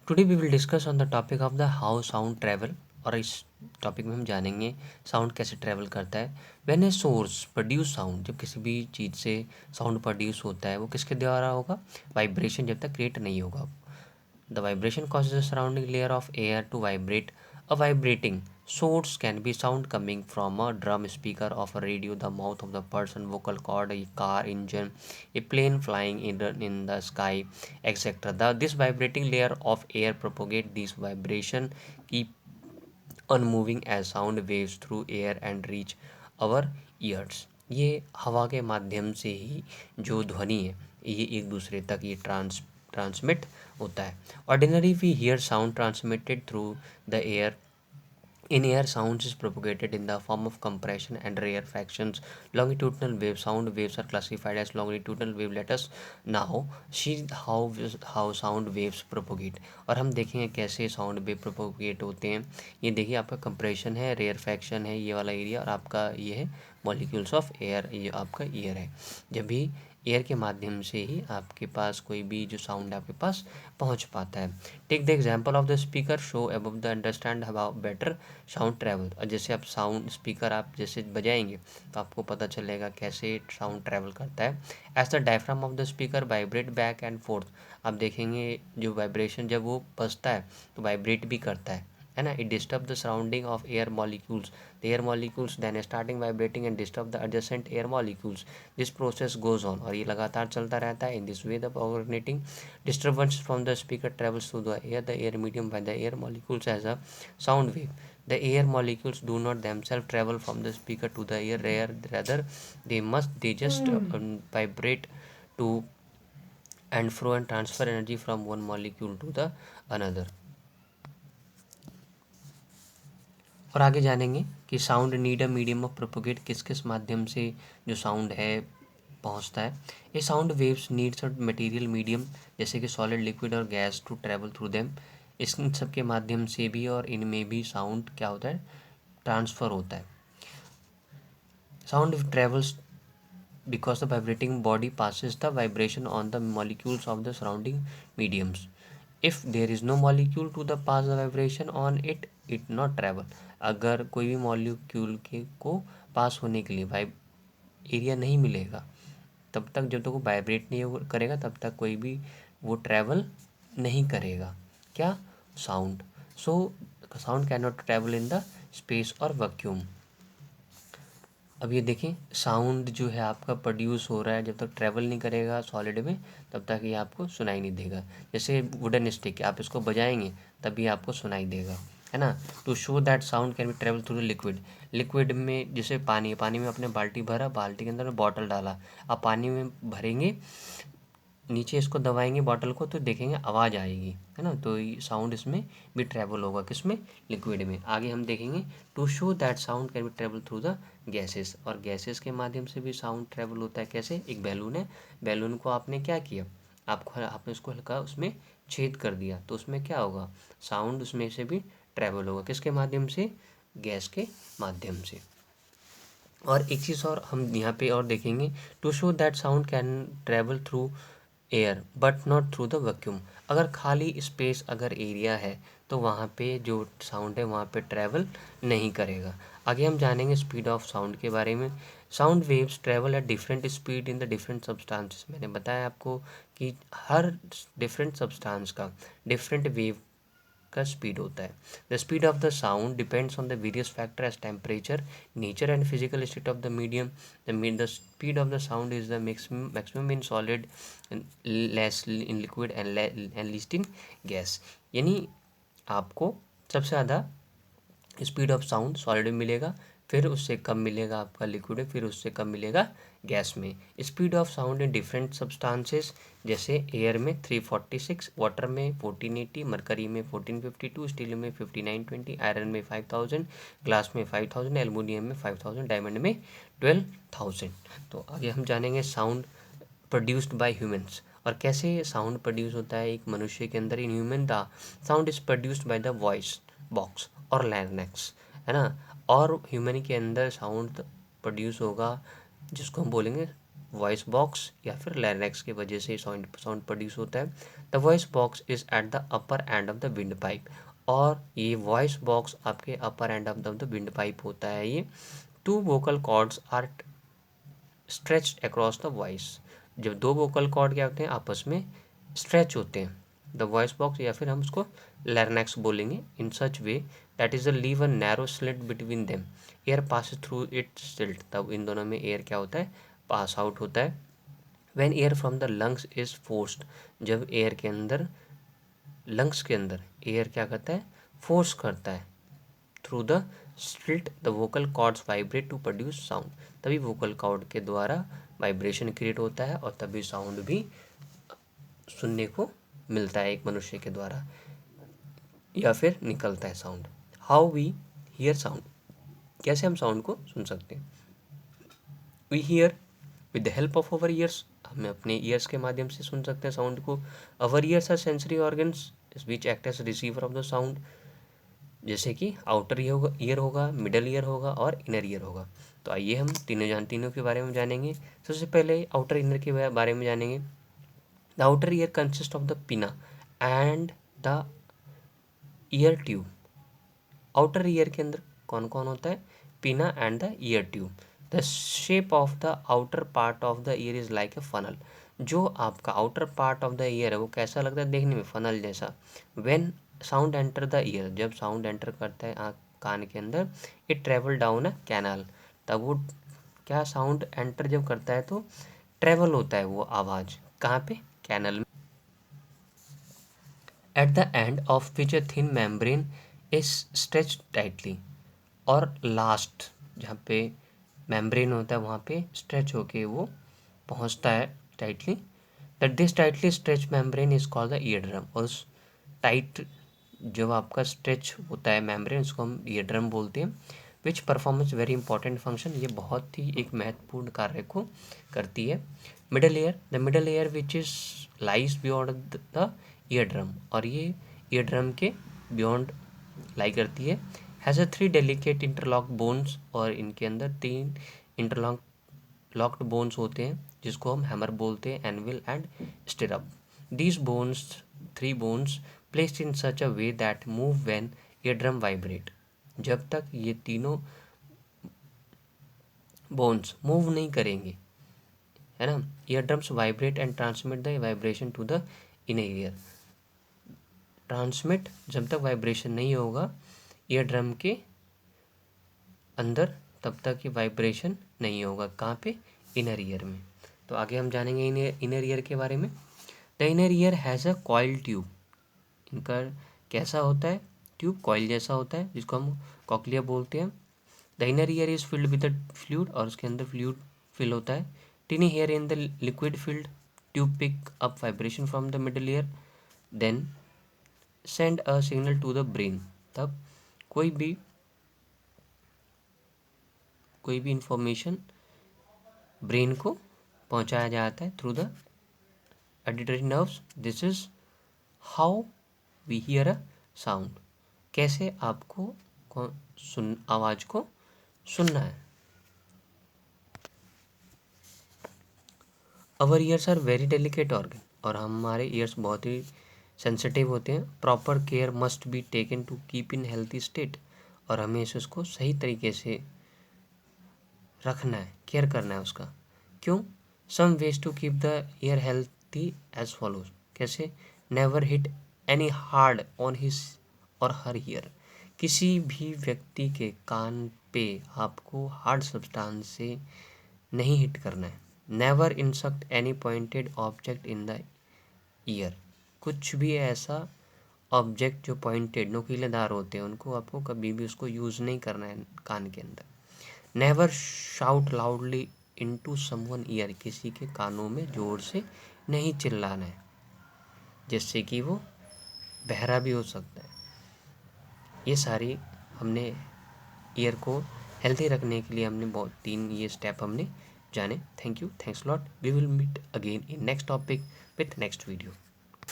Today we will discuss on the topic of the how sound travel. और इस topic में हम जानेंगे साउंड कैसे ट्रैवल करता है। When a source produce sound, जब किसी भी चीज़ से साउंड प्रोड्यूस होता है वो किसके द्वारा होगा? वाइब्रेशन जब तक क्रिएट नहीं होगा। The vibration causes the surrounding layer of air to vibrate. A vibrating source can be sound coming from a drum speaker of a radio, the mouth of the person, vocal cord, a car engine, a plane flying in the sky, etc. This vibrating layer of air propagate these vibration, keep on moving as sound waves through air and reach our ears. ये हवा के माध्यम से ही जो ध्वनि है ये एक दूसरे तक ये ट्रांसमिट होता है। Ordinary we hear sound transmitted through the air. In air, sounds is propagated in the form of compression and rarefactions. Longitudinal wave sound waves are classified as longitudinal wave. Let us now see how sound waves propagate. और हम देखेंगे कैसे sound wave propagate होते हैं। ये देखिए आपका compression है, रेयरफैक्शन है ये वाला एरिया, और आपका ये है मॉलिक्यूल्स ऑफ एयर, ये आपका ईयर है। जब भी एयर के माध्यम से ही आपके पास कोई भी जो साउंड आपके पास पहुंच पाता है। Take the example of the speaker show above the understand how better sound travel. और जैसे आप साउंड स्पीकर आप जैसे बजाएंगे तो आपको पता चलेगा कैसे साउंड ट्रैवल करता है। As the diaphragm of the speaker vibrate back and forth. आप देखेंगे जो वाइब्रेशन जब वो बजता है तो वाइब्रेट भी करता है ना। It disturb the surrounding of air molecules, the air molecules then starting vibrating and disturb the adjacent air molecules. This process goes on, और ये लगातार चलता रहता है। In this way the originating disturbance from the speaker travels through the air medium by the air molecules as a sound wave. The air molecules do not themselves travel from the speaker to the air, rather they just vibrate to and fro and transfer energy from one molecule to the another. और आगे जानेंगे कि sound need a medium of propagate, किस किस माध्यम से जो sound है पहुंचता है। ये sound waves needs a material medium जैसे कि सॉलिड, लिक्विड और gas to travel through them. इन सब के माध्यम से भी और इनमें भी साउंड क्या होता है? ट्रांसफ़र होता है। Sound travels because the vibrating body passes the vibration on the molecules of the surrounding mediums. If there is no molecule to the pass the vibration on it, it not travel. अगर कोई भी molecule के को पास होने के लिए vibe area नहीं मिलेगा तब तक, जब तक वो वाइब्रेट नहीं करेगा तब तक कोई भी वो ट्रैवल नहीं करेगा। क्या? Sound. So sound can not travel in the space और वैक्यूम। अब ये देखें साउंड जो है आपका प्रोड्यूस हो रहा है, जब तक ट्रैवल नहीं करेगा सॉलिड में तब तक ये आपको सुनाई नहीं देगा। जैसे वुडन स्टिक आप इसको बजाएंगे तभी आपको सुनाई देगा, है ना। To show that sound can be travel through the liquid. Liquid में जैसे पानी, पानी में अपने बाल्टी भरा, बाल्टी के अंदर बॉटल डाला, आप पानी में भरेंगे, नीचे इसको दबाएंगे बॉटल को तो देखेंगे आवाज़ आएगी, है ना। तो ये साउंड इसमें भी ट्रैवल होगा, किसमें? लिक्विड में। आगे हम देखेंगे to show that sound can be travel through the gases. और गैसेस के माध्यम से भी साउंड ट्रैवल होता है। कैसे? एक बैलून है, बैलून को आपने क्या किया, आपने उसको हल्का उसमें छेद कर दिया तो उसमें क्या होगा? साउंड उसमें से भी ट्रैवल होगा। किसके माध्यम से? गैस के माध्यम से। और एक चीज़ और हम यहाँ पे और देखेंगे, to show that sound can travel through air but not through the vacuum. अगर खाली स्पेस अगर एरिया है तो वहाँ पे जो साउंड है वहाँ पे ट्रैवल नहीं करेगा। आगे हम जानेंगे स्पीड ऑफ साउंड के बारे में। Sound waves travel at different speed in the different substances. मैंने बताया आपको कि हर डिफरेंट सब्सटेंस का डिफरेंट वेव का स्पीड होता है। The speed of the sound depends on the various factor as temperature, nature and physical state of the medium. The speed of the sound is the maximum in solid, less in liquid and least in gas. यानी आपको सबसे ज़्यादा speed of sound solid में मिलेगा, फिर उससे कम मिलेगा आपका लिक्विड में, फिर उससे कम मिलेगा गैस में। Speed of sound in different substances, जैसे एयर में 346, वाटर में 1480, मरकरी में 1452, स्टील में 5920, आयरन में 5000, ग्लास में 5000, एल्युमिनियम में 5000, डायमंड में 12000। तो आगे हम जानेंगे साउंड प्रोड्यूस्ड बाय ह्यूमंस, और कैसे साउंड प्रोड्यूस होता है एक मनुष्य के अंदर। In human the sound is produced by the voice box और लैरिंक्स, है ना। और ह्यूमन के अंदर साउंड प्रोड्यूस होगा जिसको हम बोलेंगे वॉइस बॉक्स या फिर लैरिंक्स की वजह से साउंड प्रोड्यूस होता है। The voice box is at the upper end of the windpipe, और ये वॉइस बॉक्स आपके upper end of the windpipe होता है। ये two vocal cords are stretched across the voice, जब दो वोकल कॉर्ड क्या होते हैं आपस में स्ट्रेच होते हैं, द वॉइस बॉक्स या फिर हम उसको लैरिंक्स बोलेंगे, in such way that is a leave a narrow slit between them, air pass through it slit, तब इन दोनों में एयर क्या होता है, पास आउट होता है। When air from the lungs is forced, जब एयर के अंदर, लंग्स के अंदर एयर क्या करता है, फोर्स करता है through the slit, the vocal cords vibrate to produce sound, तभी वोकल कॉर्ड के द्वारा वाइब्रेशन क्रिएट होता है और तभी साउंड भी सुनने को मिलता है एक मनुष्य के द्वारा या फिर निकलता है sound. How we hear sound, कैसे हम साउंड को सुन सकते हैं। We hear with the help of our ears, हमें अपने ईयर्स के माध्यम से सुन सकते हैं साउंड को। Our ears are sensory organs which act as receiver of the sound, जैसे कि आउटर ईयर होगा, मिडल ईयर होगा और इनर ईयर होगा। तो आइए हम तीनों के बारे में जानेंगे। सबसे पहले आउटर इनर के बारे में जानेंगे। The outer ear consist of the pinna and the ear tube. Outer ear के अंदर कौन कौन होता है, pinna and the ear tube. The shape of the outer part of the ear is like a funnel, जो आपका outer part of the ear है वो कैसा लगता है देखने में, फनल जैसा। When sound enter the ear, जब साउंड एंटर करता है कान के अंदर, it travel down a canal, तब वो क्या, साउंड एंटर जब करता है तो ट्रेवल होता है वो आवाज़ कहाँ पे, कैनल में। At the end of which a thin membrane is stretch tightly, और लास्ट जहाँ पे मेम्ब्रेन होता है वहाँ पे स्ट्रेच होके वो पहुँचता है tightly, that this tightly stretch membrane is called the ear drum, और उस टाइट जो आपका स्ट्रेच होता है मेम्ब्रेन उसको हम ईयर ड्रम बोलते हैं। विच परफॉर्मेंस वेरी इंपॉर्टेंट फंक्शन, ये बहुत ही एक महत्वपूर्ण कार्य को करती है। Middle ear, the middle year which is lies beyond the ear drum, और ये ईयर ड्रम के बियॉन्ड लाई करती है। Has a 3 delicate interlock bones, और इनके अंदर 3 इंटरलॉक लॉक्ड बोन्स होते हैं जिसको हम हैमर बोलते हैं, anvil and stirrup. These bones, 3 bones placed in such a way that move when ear drum vibrate, जब तक ये तीनों बोन्स मूव नहीं करेंगे, है ना, ear drums vibrate and transmit the vibration to the inner ear. Transmit, जब तक वाइब्रेशन नहीं होगा ईयर ड्रम के अंदर तब तक ये वाइब्रेशन नहीं होगा, कहाँ पे, इनर ईयर में। तो आगे हम जानेंगे इनर ईयर के बारे में। The inner year has a coil tube, इनका कैसा होता है, ट्यूब कॉइल जैसा होता है जिसको हम कॉक्लिया बोलते हैं। The inner ear is filled with the fluid, और उसके अंदर फ्लूइड फिल होता है। Tiny hair in the liquid field, tube pick up vibration from the middle ear, then send a signal to the brain, तब कोई भी information brain को पहुंचाया जाता है through the auditory nerves. This is how we hear a sound, कैसे आपको आवाज़ को सुनना है। Our ears are very delicate organ, और हमारे ईयर्स बहुत ही सेंसिटिव होते हैं। Proper care must be taken to keep in healthy state, और हमें इसको सही तरीके से रखना है, केयर करना है उसका। क्यों, some ways to keep the ear healthy as follows, कैसे, never hit any hard on his or her year, किसी भी व्यक्ति के कान पे आपको हार्ड सब्सटेंस से नहीं हिट करना है। Never insert any pointed object in the year, कुछ भी ऐसा ऑब्जेक्ट जो पॉइंटेड नुकीलेदार होते हैं उनको आपको कभी भी उसको यूज़ नहीं करना है कान के अंदर। Never shout loudly into someone year, किसी के कानों में ज़ोर से नहीं चिल्लाना है जिससे कि वो बहरा भी हो सकता है। ये सारी हमने ईयर को हेल्दी रखने के लिए हमने बहुत 3 ये स्टेप हमने जाने। Thank you, thanks lot, we will meet again in next topic with next video.